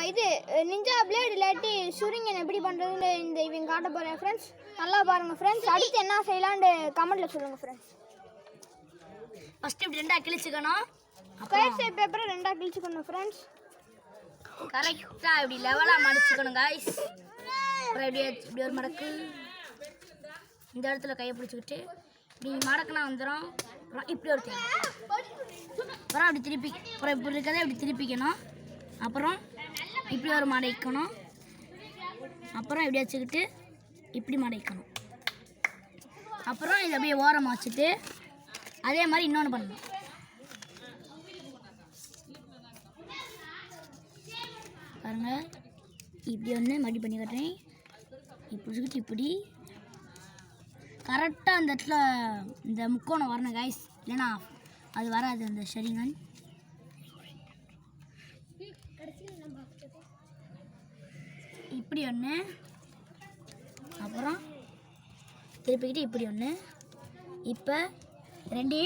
இது ninja plate இல்லாட்டி ஷூரிங்கன் எப்படி பண்ணுறதுன்னு இந்த இவங்க காட்ட போகிறேன் ஃப்ரெண்ட்ஸ். நல்லா பாருங்கள் ஃப்ரெண்ட்ஸ். அடுத்து என்ன செய்யலான்னு கமெண்ட்டில் சொல்லுங்கள் ஃப்ரெண்ட்ஸ். ஃபஸ்ட்டு இப்படி ரெண்டாக கிழிச்சுக்கணும். ஸ்கொயர் ஷேப் பேப்பரை ரெண்டாக கிழிச்சுக்கணும் ஃப்ரெண்ட்ஸ். கரெக்டாக இப்படி லெவலாக மடிச்சுக்கணும் காய்ஸ். அப்புறம் இப்படி ஒரு மடக்கு இந்த இடத்துல கையை பிடிச்சிக்கிட்டு இப்படி மடக்குனா வந்துடும். அப்புறம் இப்படி ஒரு தேவை, அப்புறம் அப்படி திருப்பி, அப்புறம் இப்படி இருக்கிறதே இப்படி திருப்பிக்கணும். அப்புறம் இப்படி ஒரு மடைக்கணும். அப்புறம் இப்படி வச்சுக்கிட்டு இப்படி மடைக்கணும். அப்புறம் இதை அப்படியே ஓரமாக வச்சுட்டு அதே மாதிரி இன்னொன்று பண்ணணும். பாருங்க, இப்படி ஒன்று மடி பண்ணி கட்டுறேன். இப்படி வச்சுக்கிட்டு இப்படி கரெக்டாக அந்த இடத்துல இந்த முக்கோணம் வரணும் காய்ஸ், இல்லைன்னா அது வராது அந்த ஷரிங்கன். இப்படி ஒன்று, அப்புறம் திருப்பிக்கிட்டு இப்படி ஒன்று. இப்போ ரெண்டு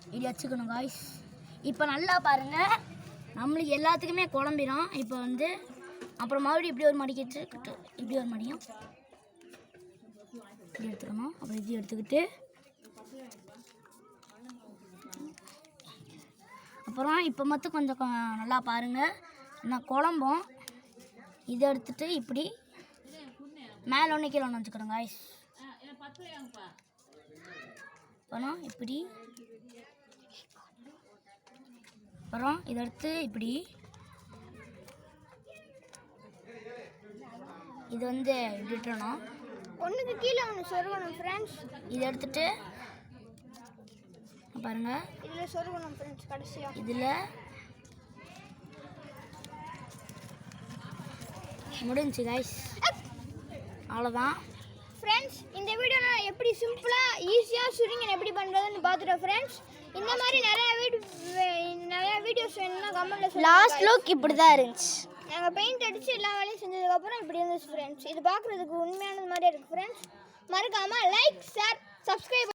இப்படி வச்சுக்கணும் காய்ஸ். இப்போ நல்லா பாருங்கள், நம்மளுக்கு எல்லாத்துக்குமே குழம்பிடும். இப்போ வந்து அப்புறம் மறுபடியும் இப்படி ஒரு மடிக்கிட்டு இப்படி ஒரு மடியும் இப்படி எடுத்துக்கணும். அப்புறம் இது எடுத்துக்கிட்டு அப்புறம் இப்போ மட்டும் கொஞ்சம் நல்லா பாருங்கள், நான் குழம்பும் இதை எடுத்துகிட்டு இப்படி மேலே ஒன்று கீழே ஒன்று வச்சுக்கிறோம் காய்ஸ். அப்புறம் இப்படி, அப்புறம் இதை எடுத்து இப்படி இது வந்து விட்டுறணும். ஒன்றுக்கு கீழே ஒன்று சொருகணும் ஃப்ரெண்ட்ஸ். இதை எடுத்துட்டு பாருங்கள், இதில் சொருகணும் ஃப்ரெண்ட்ஸ். கடைசியாக இதில் முடிஞ்சு காய்ஸ், அவ்வளோதான் ஃப்ரெண்ட்ஸ். இந்த வீடியோ நான் எப்படி சிம்பிளாக ஈஸியாக ஷூரிங்கன் எப்படி பண்ணுறதுன்னு பார்த்துட்டோம் ஃப்ரெண்ட்ஸ். இந்த மாதிரி நிறைய வீடியோஸ் வேணும்னா கமெண்ட்டில் சொல்லுங்கள். லாஸ்ட் லுக் இப்படி தான் இருந்துச்சு. நாங்கள் பெயிண்ட் அடித்து எல்லா வேலையும் செஞ்சதுக்கப்புறம் இப்படி இருந்துச்சு ஃப்ரெண்ட்ஸ். இது பார்க்குறதுக்கு உண்மையானது மாதிரியே இருக்குது ஃப்ரெண்ட்ஸ். மறக்காமல் லைக், ஷேர், சப்ஸ்கிரைப்